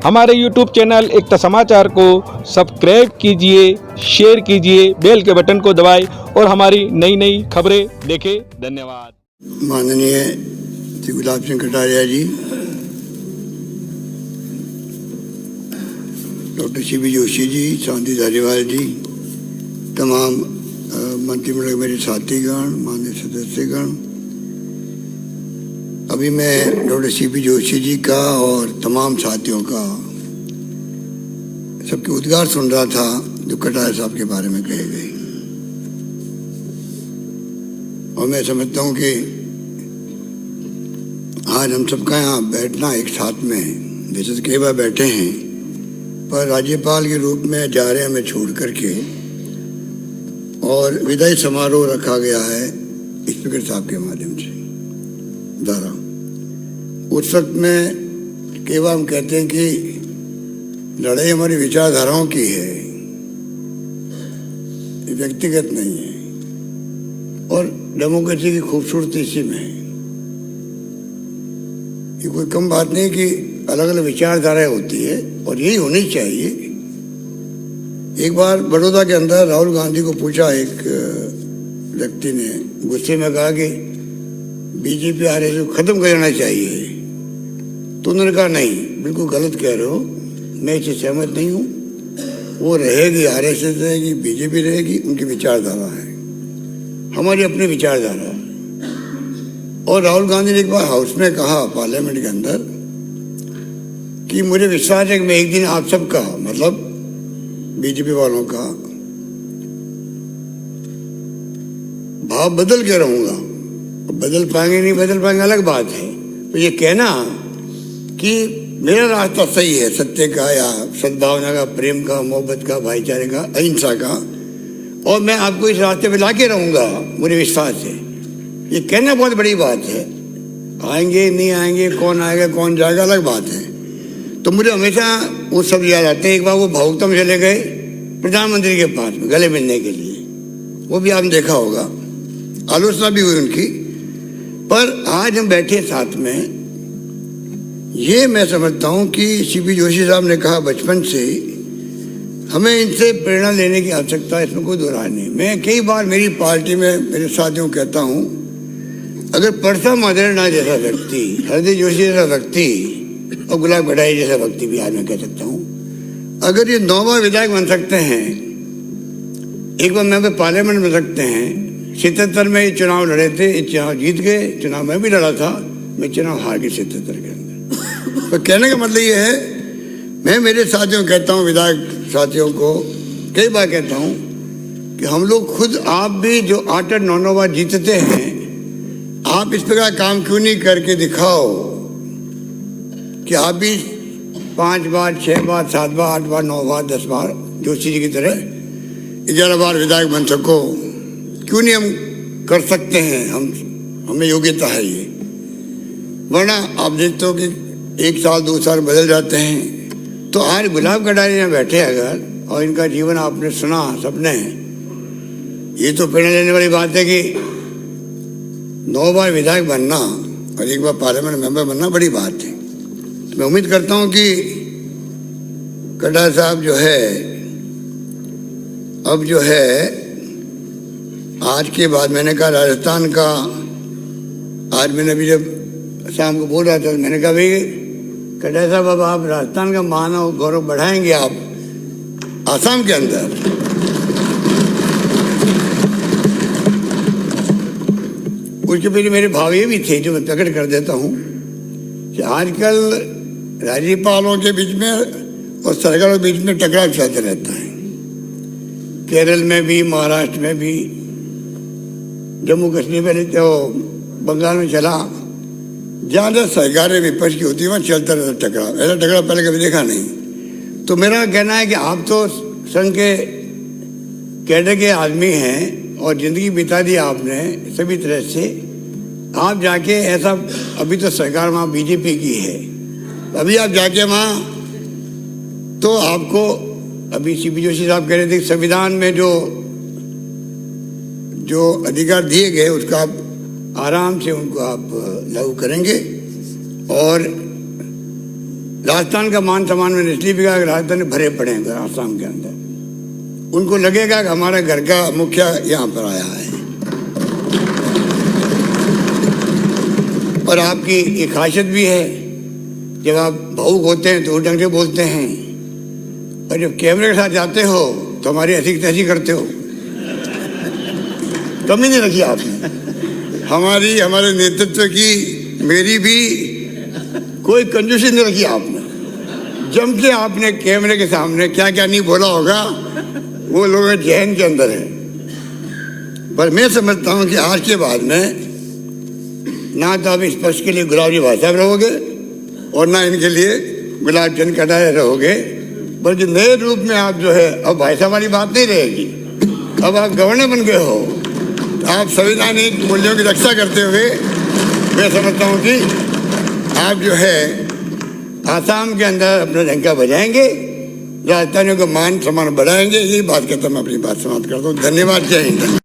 हमारे YouTube channel एकता समाचार को सब्सक्राइब कीजिए, शेयर कीजिए, बेल के बटन को दबाएं और हमारी नई नई खबरें देखें। धन्यवाद। माननीय श्री गुलाब सिंह कटारिया जी, डॉक्टर सीपी जोशी जी, शांति धारीवाल जी, तमाम मंत्रिमंडल के मेरे साथीगण, माननीय सदस्यगण, अभी मैं डॉक्टर सीपी जोशी जी का और तमाम साथियों का सबके उद्गार सुन रहा था जो कटारिया साहब के बारे में कहे गए, और मैं समझता हूँ कि आज हम सबका यहाँ बैठना एक साथ में, जैसे कई बार बैठे हैं, पर राज्यपाल के रूप में जा रहे हैं हमें छोड़ करके, और विदाई समारोह रखा गया है स्पीकर साहब के माध्यम से द्वारा। उस वक्त में कई बार हम कहते हैं कि लड़ाई हमारी विचारधाराओं की है, व्यक्तिगत नहीं है, और डेमोक्रेसी की खूबसूरती इसी में है। ये कोई कम बात नहीं कि अलग अलग विचारधाराएं होती है, और यही होनी चाहिए। एक बार बड़ौदा के अंदर राहुल गांधी को पूछा एक व्यक्ति ने, गुस्से में कहा कि बीजेपी आरएसएस को खत्म कर देना चाहिए, तो उन्होंने कहा नहीं, बिल्कुल गलत कह रहे हो, मैं इससे सहमत नहीं हूँ। वो रहेगी, आरएसएस रहेगी, बीजेपी रहेगी, उनकी विचारधारा है, हमारी अपनी विचारधारा। और राहुल गांधी ने एक बार हाउस में कहा, पार्लियामेंट के अंदर, कि मुझे विश्वास है कि मैं एक दिन आप सबका, मतलब बीजेपी वालों का, भाव बदल के रहूंगा। बदल पाएंगे नहीं बदल पाएंगे अलग बात है, तो ये कहना कि मेरा रास्ता सही है, सत्य का या सद्भावना का, प्रेम का, मोहब्बत का, भाईचारे का, अहिंसा का, और मैं आपको इस रास्ते पे लाके रहूंगा, मुझे विश्वास है, ये कहना बहुत बड़ी बात है। आएंगे नहीं आएंगे, कौन आएगा कौन जाएगा अलग बात है। तो मुझे हमेशा वो सब याद आते हैं। एक बार वो भावुकता में चले गए प्रधानमंत्री के पास में गले मिलने के लिए, वो भी आपने देखा होगा, आलोचना भी हुई उनकी। पर आज हम बैठे साथ में, ये मैं समझता हूँ कि सीपी जोशी साहब ने कहा बचपन से हमें इनसे प्रेरणा लेने की आवश्यकता है, इसमें कोई दो राय नहीं। मैं कई बार मेरी पार्टी में मेरे साथियों को कहता हूँ, अगर परसा मदेरणा जैसा व्यक्ति, हरदीप जोशी जैसा व्यक्ति और गुलाब कटारिया जैसा व्यक्ति भी आज मैं कह सकता हूँ, अगर ये 9 बार विधायक बन सकते हैं, एक बार मेंबर पार्लियामेंट बन सकते हैं, 77 में ये चुनाव लड़े थे, ये चुनाव जीत गए, चुनाव में भी लड़ा था, मैं चुनाव हार गई 77 के अंदर। तो कहने का मतलब ये है, मैं मेरे साथियों को कहता हूँ, विधायक साथियों को कई बार कहता हूँ कि हम लोग खुद, आप भी जो 8-8, 9-9 बार जीतते हैं, आप इस प्रकार काम क्यों नहीं करके दिखाओ कि आप भी 5 बार, 6 बार, 7 बार, 8 बार, 9 बार, 10 बार जोशी जी की तरह 11 बार विधायक बन सको। क्यों नहीं हम कर सकते हैं, हमें योग्यता है ये। वरना आप देखते हो कि 1 साल 2 साल बदल जाते हैं। तो आज गुलाब कटारिया बैठे अगर, और इनका जीवन आपने सुना सबने, ये तो प्रेरणा लेने वाली बात है कि 9 बार विधायक बनना और 1 बार पार्लियामेंट मेंबर बनना बड़ी बात है। तो मैं उम्मीद करता हूँ कि कटारिया साहब जो है, अब जो है आज के बाद, मैंने कहा राजस्थान का, आज मैंने अभी जब शाम को बोल रहा था, मैंने कहा भाई कटारिया साहब, अब आप राजस्थान का मान और गौरव बढ़ाएंगे आप आसाम के अंदर। उसके पहले मेरे भाव ये भी थे जो मैं प्रकट कर देता हूँ कि आजकल राज्यपालों के बीच में और सरकारों के बीच में टकराव चलते रहता है। केरल में भी, महाराष्ट्र में भी, जम्मू कश्मीर में, तो बंगाल में चला, ज़्यादा सरकारें विपक्ष की होती है, वहाँ चलता रहता टकराव। ऐसा टकराव पहले कभी देखा नहीं। तो मेरा कहना है कि आप तो संघ के कैडर के आदमी हैं और ज़िंदगी बिता दी आपने सभी तरह से। आप जाके ऐसा, अभी तो सरकार वहाँ बीजेपी की है, अभी आप जाके वहाँ, तो आपको, अभी सीपी जोशी साहब कह रहे थे संविधान में जो अधिकार दिए गए उसका आप आराम से उनको आप लागू करेंगे। और राजस्थान का मान सम्मान मैंने इसलिए भी कहा कि राजस्थान में भरे पड़े हैं आसाम के अंदर। उनको लगेगा कि हमारे घर का मुखिया यहाँ पर आया है। और आपकी एक खासियत भी है, जब आप भावुक होते हैं तो उस ढंग से बोलते हैं, और जब कैमरे के साथ जाते हो तो हमारी हंसी तहसी करते हो। कमी नहीं रखी आपने हमारे नेतृत्व की, मेरी भी कोई कंजूसी नहीं रखी आपने। जम के आपने कैमरे के सामने क्या क्या नहीं बोला होगा वो लोगों के जहन के अंदर है। पर मैं समझता हूँ कि आज के बाद में ना तो आप इस पक्ष के लिए गुलाब जी भाई साहब रहोगे और ना इनके लिए गुलाब चंद कटारिया रहोगे, बल्कि नए रूप में आप जो है, अब भाई साहब वाली बात नहीं रहेगी, अब आप गवर्नर बन गए हो। आप संवैधानिक मूल्यों की रक्षा करते हुए मैं समझता हूँ कि आप जो है आसाम के अंदर अपना डंका बजाएंगे, राजस्थानियों का मान सम्मान बढ़ाएंगे। यही बात कहता मैं अपनी बात समाप्त करता हूँ। धन्यवाद। जय हिंद।